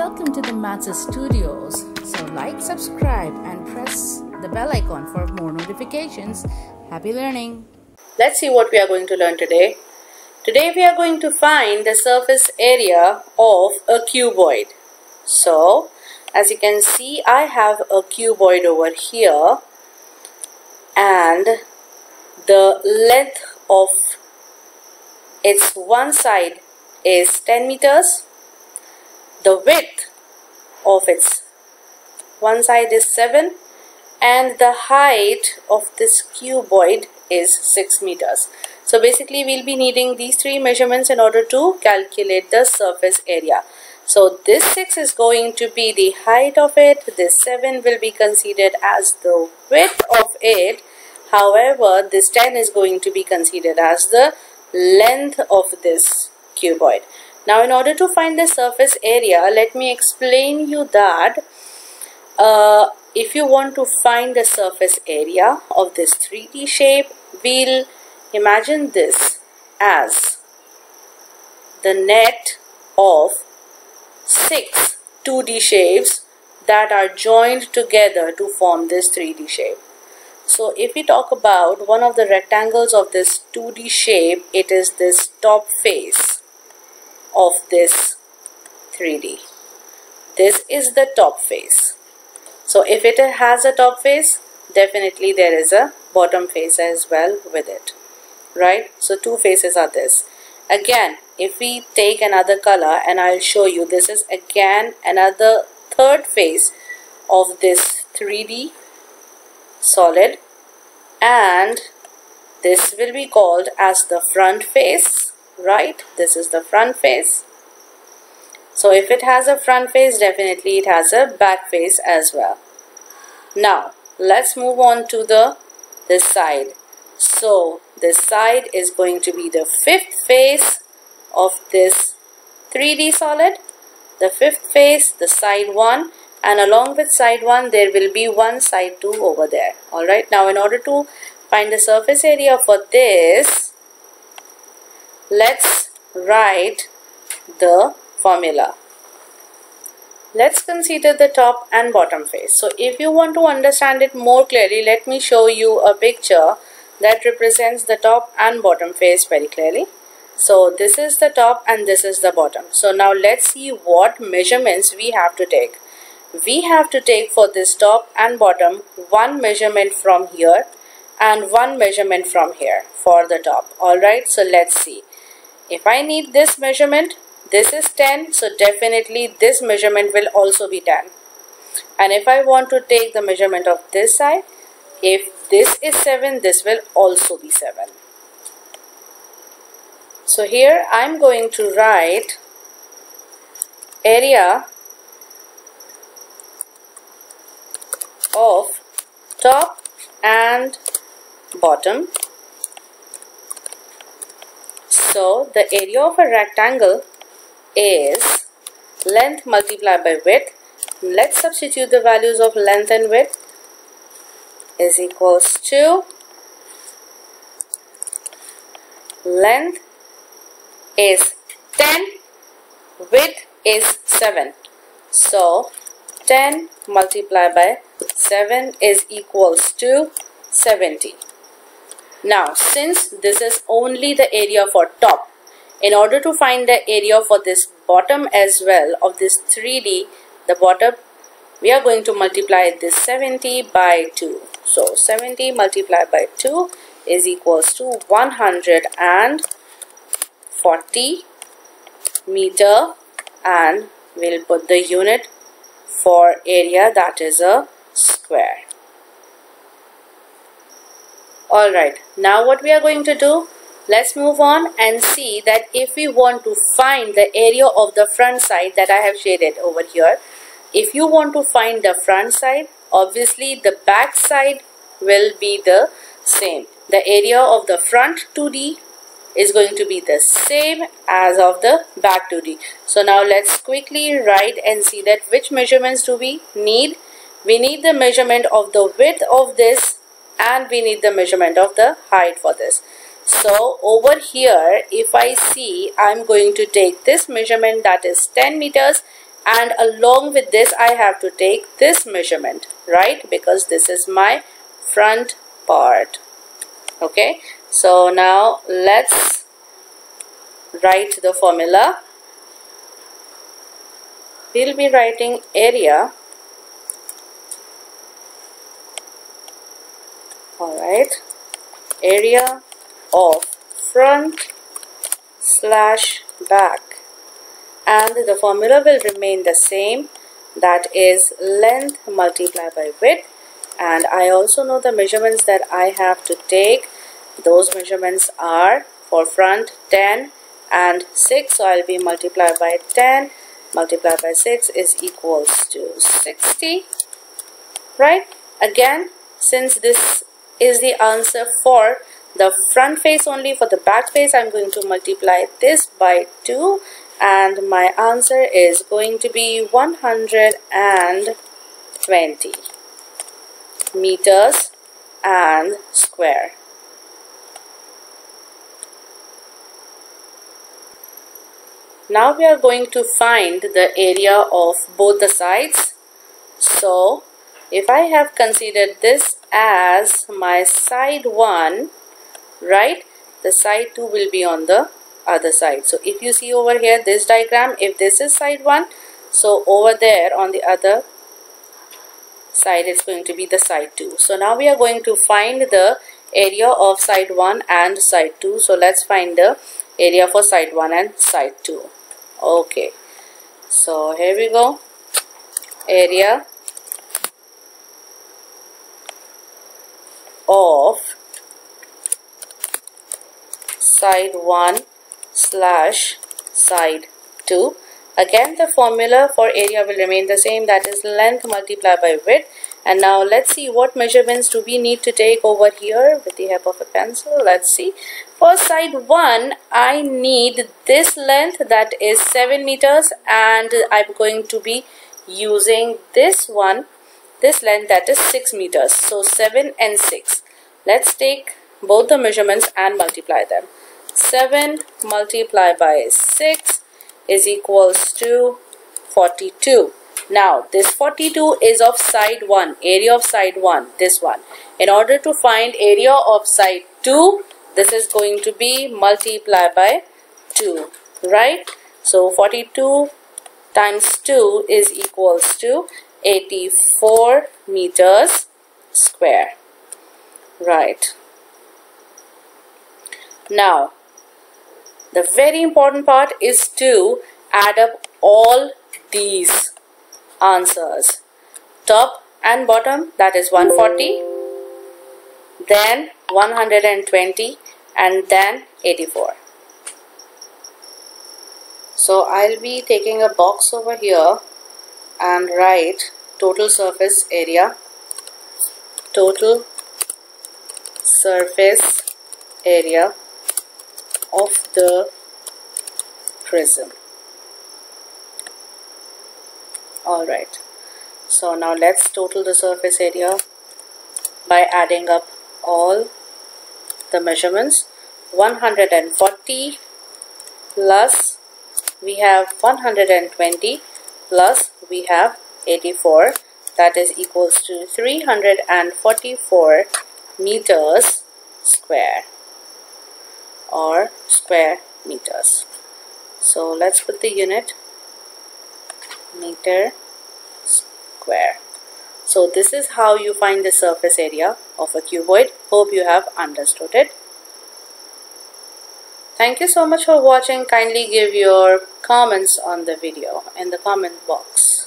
welcome to the Maths Studios. So like, subscribe and press the bell icon for more notifications. Happy learning. Let's see what we are going to learn today. Today we are going to find the surface area of a cuboid. So as you can see, I have a cuboid over here and the length of its one side is 10 meters. The width of its one side is 7 and the height of this cuboid is 6 meters. So basically we'll be needing these three measurements in order to calculate the surface area. So this 6 is going to be the height of it, this 7 will be considered as the width of it. However, this 10 is going to be considered as the length of this cuboid. Now in order to find the surface area, let me explain you that if you want to find the surface area of this 3D shape, we'll imagine this as the net of 6 2D shapes that are joined together to form this 3D shape. So if we talk about one of the rectangles of this 2D shape, it is this top face of this 3D. This is the top face. So if it has a top face, definitely there is a bottom face as well with it, right? So two faces are this. Again, if we take another color and I'll show you, this is again another third face of this 3D solid, and this will be called as the front face, right? This is the front face. So if it has a front face, definitely it has a back face as well. Now let's move on to this side. So this side is going to be the fifth face of this 3D solid, the fifth face, the side 1, and along with side 1 there will be one side 2 over there. Alright, now in order to find the surface area for this, let's write the formula. Let's consider the top and bottom face. So if you want to understand it more clearly, let me show you a picture that represents the top and bottom face very clearly. So this is the top and this is the bottom. So now let's see what measurements we have to take. We have to take for this top and bottom one measurement from here and one measurement from here for the top. Alright, so let's see. If I need this measurement, this is 10, so definitely this measurement will also be 10. And if I want to take the measurement of this side, if this is 7, this will also be 7. So here I am going to write area of top and bottom. So the area of a rectangle is length multiplied by width. Let's substitute the values of length and width. Is equals to length is 10, width is 7. So 10 multiplied by 7 is equals to 70. Now since this is only the area for top, in order to find the area for this bottom as well of this 3D, the bottom, we are going to multiply this 70 by 2. So 70 multiplied by 2 is equals to 140 meter, and we'll put the unit for area, that is a square. Alright, now what we are going to do, let's move on and see that if we want to find the area of the front side that I have shaded over here, if you want to find the front side, obviously the back side will be the same. The area of the front 2D is going to be the same as of the back 2D. So now let's quickly write and see that which measurements do we need. We need the measurement of the width of this and we need the measurement of the height for this. So over here, if I see, I'm going to take this measurement, that is 10 meters, and along with this I have to take this measurement, right? Because this is my front part. Okay, so now let's write the formula. We'll be writing area. Alright, area of front slash back, and the formula will remain the same, that is length multiplied by width. And I also know the measurements that I have to take. Those measurements are for front 10 and 6, so I'll be multiplied by 10 multiplied by 6 is equals to 60, right? Again, since this is the answer for the front face only, for the back face I'm going to multiply this by 2, and my answer is going to be 120 meters and square. Now we are going to find the area of both the sides. So if I have considered this as my side 1, right, the side 2 will be on the other side. So if you see over here this diagram, if this is side 1, so over there on the other side it's going to be the side 2. So now we are going to find the area of side 1 and side 2. So let's find the area for side 1 and side 2. Okay, so here we go. Area of side 1 slash side 2. Again, the formula for area will remain the same, that is length multiplied by width. And now let's see what measurements do we need to take over here with the help of a pencil. Let's see. For side 1, I need this length, that is 7 meters, and I'm going to be using this one, this length, that is 6 meters. So 7 and 6. Let's take both the measurements and multiply them. 7 multiplied by 6 is equals to 42. Now this 42 is of side 1, area of side 1, this one. In order to find area of side 2, this is going to be multiplied by 2, right? So 42 times 2 is equals to 84 meters square, right? Now the very important part is to add up all these answers, top and bottom, that is 140, then 120, and then 84. So I'll be taking a box over here and write total surface area, total surface area of the prism. Alright, so now let's total the surface area by adding up all the measurements. 140 plus we have 120 plus we have 84, that is equals to 344 meters square, or square meters. So let's put the unit, meter square. So this is how you find the surface area of a cuboid. Hope you have understood it. Thank you so much for watching. Kindly give your comments on the video in the comment box.